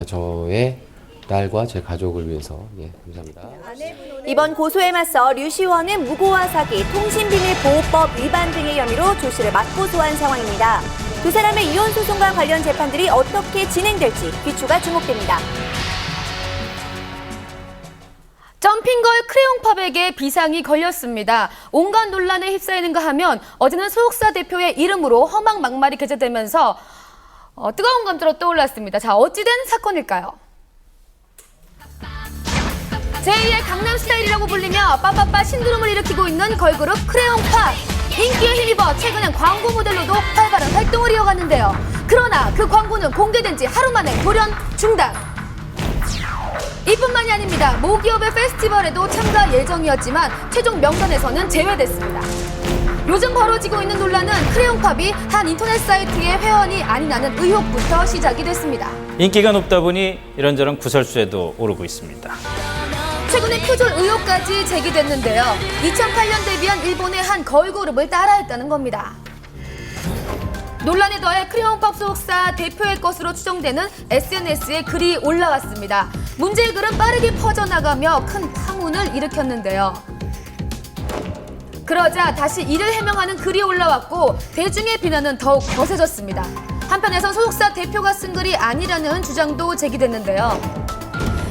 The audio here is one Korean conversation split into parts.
저의 딸과 제 가족을 위해서 감사합니다. 이번 고소에 맞서 류 시원은 무고와 사기, 통신비밀보호법 위반 등의 혐의로 조 씨를 맞고소한 상황입니다. 두 사람의 이혼 소송과 관련 재판들이 어떻게 진행될지 귀추가 주목됩니다. 점핑걸 크레용팝에게 비상이 걸렸습니다. 온갖 논란에 휩싸이는가 하면 어제는 소속사 대표의 이름으로 험한 막말이 게재되면서 뜨거운 감자로 떠올랐습니다. 자, 어찌된 사건일까요? 제2의 강남스타일이라고 불리며 빠빠빠 신드롬을 일으키고 있는 걸그룹 크레용팝. 인기에 힘입어 최근엔 광고 모델로도 활발한 활동을 이어갔는데요. 그러나 그 광고는 공개된 지 하루 만에 돌연 중단. 이뿐만이 아닙니다. 모기업의 페스티벌에도 참가 예정이었지만 최종 명단에서는 제외됐습니다. 요즘 벌어지고 있는 논란은 크레용팝이 한 인터넷 사이트의 회원이 아니라는 의혹부터 시작이 됐습니다. 인기가 높다 보니 이런저런 구설수에도 오르고 있습니다. 최근에 표절 의혹까지 제기됐는데요. 2008년 데뷔한 일본의 한 걸그룹을 따라했다는 겁니다. 논란에 더해 크레용팝 소속사 대표의 것으로 추정되는 SNS에 글이 올라왔습니다. 문제의 글은 빠르게 퍼져나가며 큰 파문을 일으켰는데요. 그러자 다시 이를 해명하는 글이 올라왔고 대중의 비난은 더욱 거세졌습니다. 한편에선 소속사 대표가 쓴 글이 아니라는 주장도 제기됐는데요.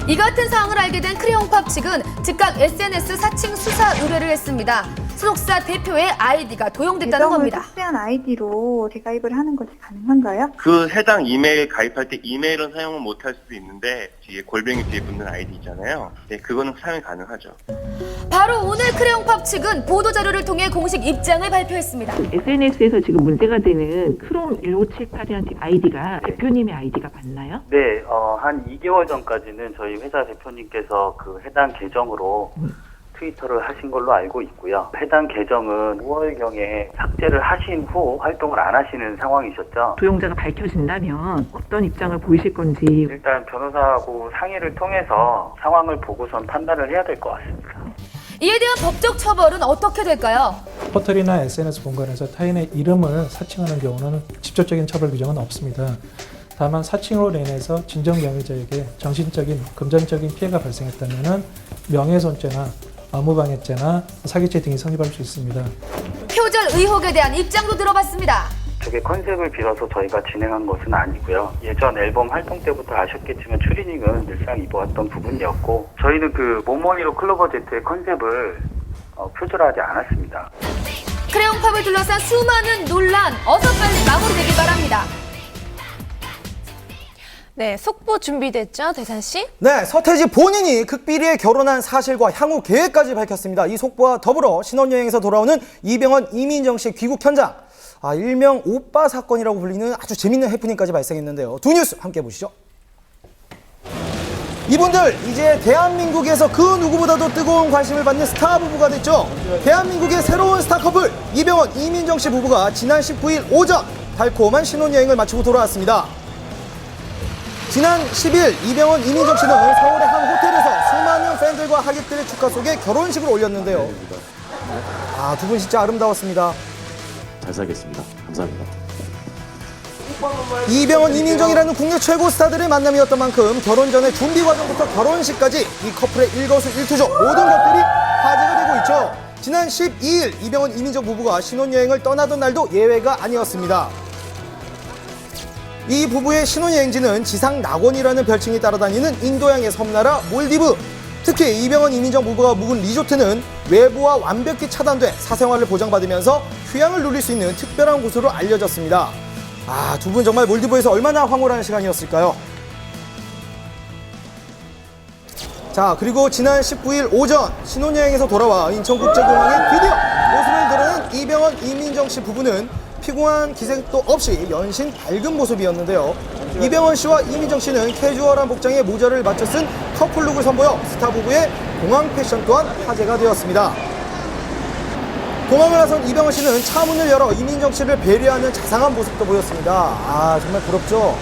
이 같은 사항을 알게 된 크레용팝 측은 즉각 SNS 사칭 수사 의뢰를 했습니다. 소속사 대표의 아이디가 도용됐다는 겁니다. 특수한 아이디로 재가입을 하는 것이 가능한가요? 그 해당 이메일 가입할 때 이메일은 사용을 못할 수도 있는데 뒤에 골뱅이 뒤에 붙는 아이디 있잖아요. 네, 그거는 사용이 가능하죠. 바로 오늘 크레용팝 측은 보도자료를 통해 공식 입장을 발표했습니다. SNS에서 지금 문제가 되는 크롬 1578이라는 아이디가 대표님의 아이디가 맞나요? 네, 한 2개월 전까지는 저희 회사 대표님께서 그 해당 계정으로 트위터를 하신 걸로 알고 있고요. 해당 계정은 5월경에 삭제를 하신 후 활동을 안 하시는 상황이셨죠. 도용자가 밝혀진다면 어떤 입장을 보이실 건지. 일단 변호사하고 상의를 통해서 상황을 보고선 판단을 해야 될 것 같습니다. 이에 대한 법적 처벌은 어떻게 될까요? 포털이나 SNS 공간에서 타인의 이름을 사칭하는 경우는 직접적인 처벌 규정은 없습니다. 다만 사칭으로 인해서 진정 명의자에게 정신적인, 금전적인 피해가 발생했다면 명예훼손죄나 업무방해죄나 사기죄 등이 성립할 수 있습니다. 표절 의혹에 대한 입장도 들어봤습니다. 저게 컨셉을 빌어서 저희가 진행한 것은 아니고요. 예전 앨범 활동 때부터 아셨겠지만 추리닝은 늘상 입어왔던 부분이었고 저희는 그 모모니로 클로버제트의 컨셉을 표절하지 않았습니다. 크레용팝을 둘러싼 수많은 논란 어서 빨리 마무리되길 바랍니다. 네, 속보 준비됐죠, 대산 씨? 네, 서태지 본인이 극비리에 결혼한 사실과 향후 계획까지 밝혔습니다. 이 속보와 더불어 신혼여행에서 돌아오는 이병헌, 이민정 씨의 귀국 현장. 일명 오빠 사건이라고 불리는 아주 재밌는 해프닝까지 발생했는데요. 두 뉴스 함께 보시죠. 이분들 이제 대한민국에서 그 누구보다도 뜨거운 관심을 받는 스타 부부가 됐죠. 대한민국의 새로운 스타 커플 이병헌, 이민정 씨 부부가 지난 19일 오전 달콤한 신혼여행을 마치고 돌아왔습니다. 지난 10일 이병헌, 이민정 씨는 서울의 한 호텔에서 수많은 팬들과 하객들의 축하 속에 결혼식을 올렸는데요. 두 분 진짜 아름다웠습니다. 잘 살겠습니다. 감사합니다. 이병헌, 이민정이라는 국내 최고 스타들의 만남이었던 만큼 결혼 전의 준비 과정부터 결혼식까지 이 커플의 일거수일투족 모든 것들이 화제가 되고 있죠. 지난 12일 이병헌, 이민정 부부가 신혼여행을 떠나던 날도 예외가 아니었습니다. 이 부부의 신혼여행지는 지상 낙원이라는 별칭이 따라다니는 인도양의 섬나라 몰디브. 특히 이병헌, 이민정 부부가 묵은 리조트는 외부와 완벽히 차단돼 사생활을 보장받으면서 휴양을 누릴 수 있는 특별한 곳으로 알려졌습니다. 두 분 정말 몰디브에서 얼마나 황홀한 시간이었을까요? 자, 그리고 지난 19일 오전 신혼여행에서 돌아와 인천국제공항에 드디어 모습을 드러낸 이병헌, 이민정 씨 부부는 피곤한 기색도 없이 연신 밝은 모습이었는데요. 이병헌 씨와 이민정 씨는 캐주얼한 복장에 모자를 맞춰 쓴 커플룩을 선보여 스타 부부의 공항 패션 또한 화제가 되었습니다. 공항을 나선 이병헌 씨는 차 문을 열어 이민정 씨를 배려하는 자상한 모습도 보였습니다. 정말 부럽죠?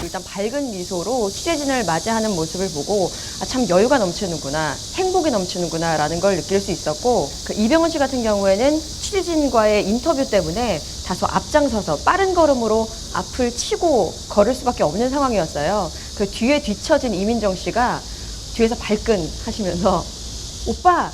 일단 밝은 미소로 취재진을 맞이하는 모습을 보고 참 여유가 넘치는구나, 행복이 넘치는구나 라는 걸 느낄 수 있었고, 그 이병헌 씨 같은 경우에는 취재진과의 인터뷰 때문에 다소 앞장서서 빠른 걸음으로 앞을 치고 걸을 수밖에 없는 상황이었어요. 그 뒤에 뒤처진 이민정 씨가 뒤에서 발끈하시면서 오빠